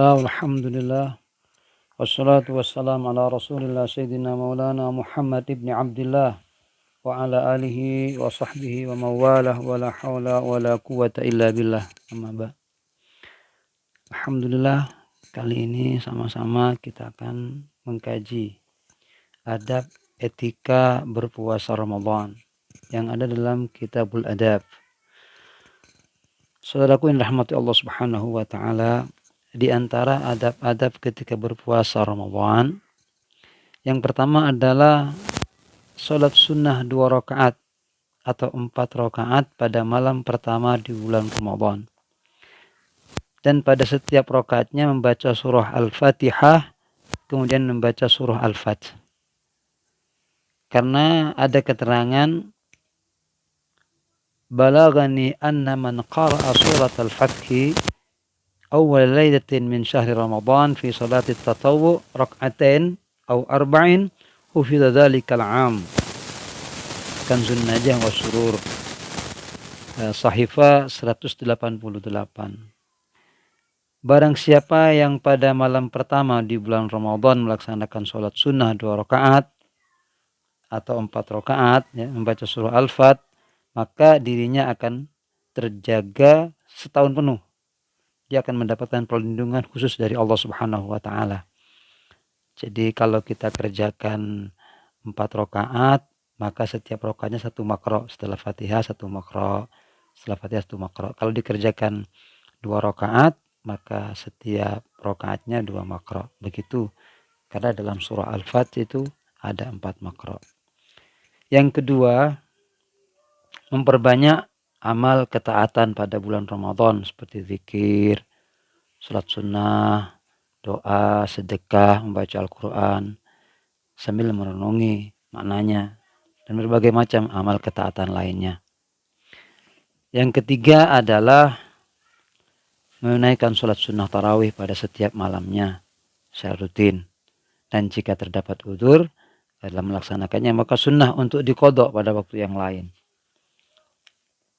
Bismillah, alhamdulillah, wassalatu wassalamu ala rasulillah sayyidina maulana Muhammad ibn Abdullah wa ala alihi wa sahbihi wa mawalah wa la hawla wa la quwata illa billah, amma ba. Alhamdulillah, kali ini sama-sama kita akan mengkaji adab etika berpuasa Ramadan yang ada dalam Kitabul Adab. Saudaraku yang rahmati Allah Subhanahu wa taala, di antara adab-adab ketika berpuasa Ramadan, yang pertama adalah sholat sunnah 2 rakaat atau 4 rakaat pada malam pertama di bulan Ramadan. Dan pada setiap rakaatnya membaca surah Al-Fatihah, kemudian membaca surah Al-Fat. Karena ada keterangan, balagani anna man qara'a surat Al-Fathi awal laylatin min syahri Ramadan fi salati tatawwu rak'atain aw arba'in hufidha dhalikal 'am. Kanzun Najah wa Surur, Sahifa 188. Barang siapa yang pada malam pertama di bulan Ramadan melaksanakan sholat sunnah 2 rakaat atau 4 rakaat, membaca surah Al-Fat, maka dirinya akan terjaga setahun penuh. Dia akan mendapatkan perlindungan khusus dari Allah Subhanahu wa taala. Jadi kalau kita kerjakan 4 rakaat, maka setiap rakaatnya 1 makro, setelah Fatihah 1 makro, setelah Fatihah 1 makro. Kalau dikerjakan 2 rakaat, maka setiap rakaatnya 2 makro. Begitu. Karena dalam surah Al-Fat itu ada 4 makro. Yang kedua, memperbanyak amal ketaatan pada bulan Ramadan seperti zikir, salat sunnah, doa, sedekah, membaca Al-Quran sambil merenungi maknanya, dan berbagai macam amal ketaatan lainnya. Yang ketiga adalah menunaikan sholat sunnah tarawih pada setiap malamnya secara rutin. Dan jika terdapat udzur dalam melaksanakannya, maka sunnah untuk diqadha pada waktu yang lain.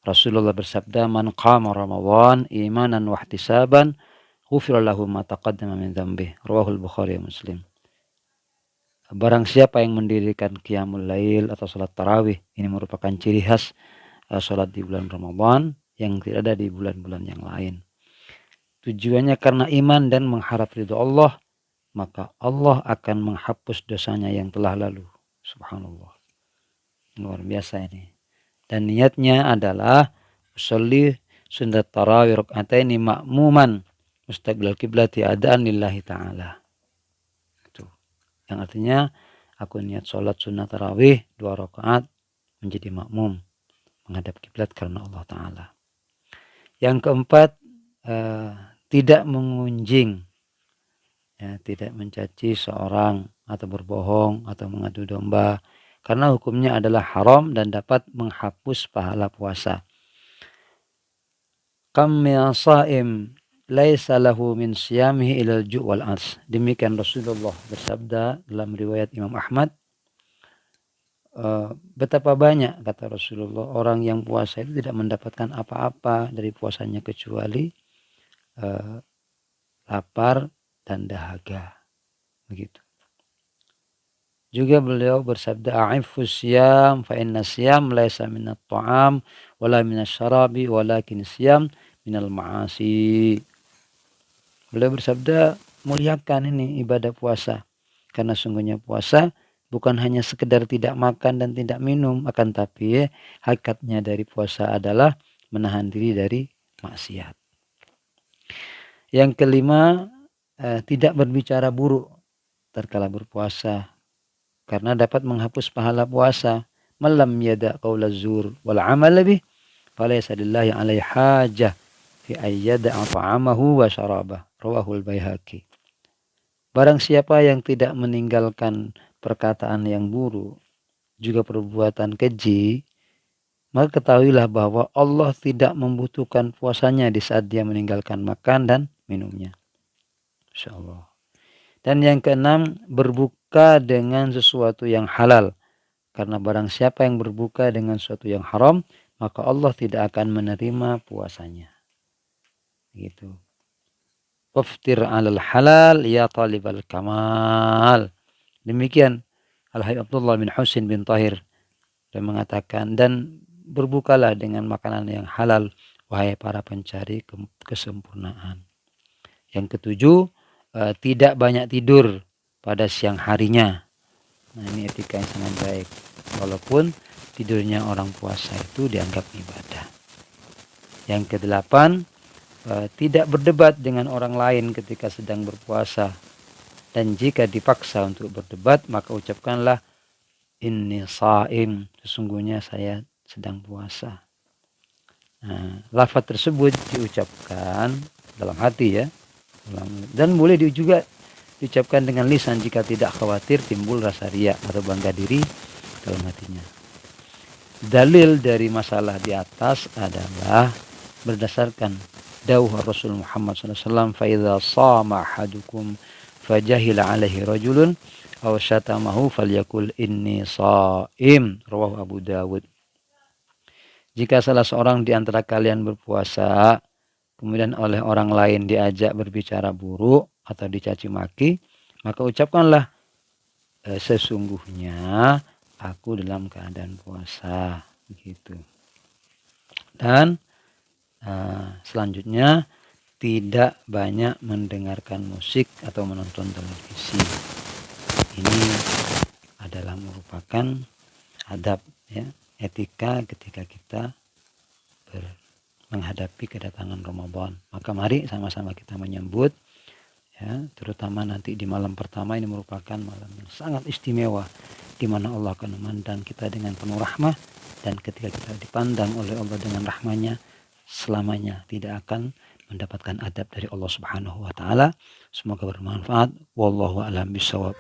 Rasulullah bersabda, man qama Ramadan imanan wa ihtisaban ghufira lahu ma taqaddama min dzambihi. Rawahul Bukhari wa Muslim. Barang siapa yang mendirikan qiyamul lail atau salat tarawih, ini merupakan ciri khas salat di bulan Ramadan yang tidak ada di bulan-bulan yang lain. Tujuannya karena iman dan mengharap ridha Allah, maka Allah akan menghapus dosanya yang telah lalu. Subhanallah. Luar biasa ini. Dan niatnya adalah usolli sunat tarawih raka'ataini ma'muman mustaqbilal kiblati adaan lillahi ta'ala. Itu. Yang artinya aku niat sholat sunat tarawih 2 rakaat menjadi makmum menghadap kiblat karena Allah Ta'ala. Yang keempat, tidak mengunjing, tidak mencaci seorang atau berbohong atau mengadu domba, karena hukumnya adalah haram dan dapat menghapus pahala puasa. Kam min shaim laisa lahu min siyamihi ilal ju' wal ars. Demikian Rasulullah bersabda dalam riwayat Imam Ahmad, betapa banyak, kata Rasulullah, orang yang puasa itu tidak mendapatkan apa-apa dari puasanya kecuali lapar dan dahaga. Begitu. Juga beliau bersabda, a'ifus siyam fa inna siyam laisa minat ta'am wala minas syarabi walakin siyam minal ma'asi. Beliau bersabda, muliakan ini ibadah puasa, karena sungguhnya puasa bukan hanya sekedar tidak makan dan tidak minum, akan tapi hakikatnya dari puasa adalah menahan diri dari maksiat. Yang kelima, tidak berbicara buruk tatkala berpuasa, karena dapat menghapus pahala puasa. Malam yada qaula zur wal amal bih falaysa lillahi alaihi hajah fi ayyada ta'amahu wa syarabah. Rawahul Baihaqi. Barang siapa yang tidak meninggalkan perkataan yang buruk, juga perbuatan keji, maka ketahuilah bahwa Allah tidak membutuhkan puasanya di saat dia meninggalkan makan dan minumnya. Insyaallah. Dan yang keenam, berbuka dengan sesuatu yang halal. Karena barang siapa yang berbuka dengan sesuatu yang haram, maka Allah tidak akan menerima puasanya. Gitu. waftir 'alal halal ya talibal kamal. Demikian Al-Habib Abdullah bin Husin bin Tahir dan mengatakan, dan berbukalah dengan makanan yang halal wahai para pencari kesempurnaan. Yang ketujuh, tidak banyak tidur pada siang harinya. Nah, ini etika yang sangat baik. Walaupun tidurnya orang puasa itu dianggap ibadah. Yang kedelapan, tidak berdebat dengan orang lain ketika sedang berpuasa. Dan jika dipaksa untuk berdebat, maka ucapkanlah inni shaim, sesungguhnya saya sedang puasa. Nah, lafaz tersebut diucapkan dalam hati ya. Dan boleh juga diucapkan dengan lisan jika tidak khawatir timbul rasa riya atau bangga diri dalam hatinya. Dalil dari masalah di atas adalah berdasarkan dawuh Rasul Muhammad SAW, فَإِذَا صَامَ أَحَدُكُمْ فَجَهِلَ عَلَيْهِ رَجُلٌ أَوْ شَتَمَهُ فَلْيَقُلْ إِنِّي صَائِمٌ. Rawahu Abu Dawud. Jika salah seorang di antara kalian berpuasa, kemudian oleh orang lain diajak berbicara buruk atau dicaci maki, maka ucapkanlah, sesungguhnya aku dalam keadaan puasa, begitu. Dan selanjutnya, tidak banyak mendengarkan musik atau menonton televisi. Ini adalah merupakan adab ya, etika ketika kita menghadapi kedatangan Ramadan. Maka mari sama-sama kita menyambut ya, terutama nanti di malam pertama. Ini merupakan malam yang sangat istimewa di mana Allah akan memandang kita dengan penuh rahmah, dan ketika kita dipandang oleh Allah dengan rahmanya, selamanya tidak akan mendapatkan adab dari Allah Subhanahu wa taala. Semoga bermanfaat. Wallahu a'lam bishawab.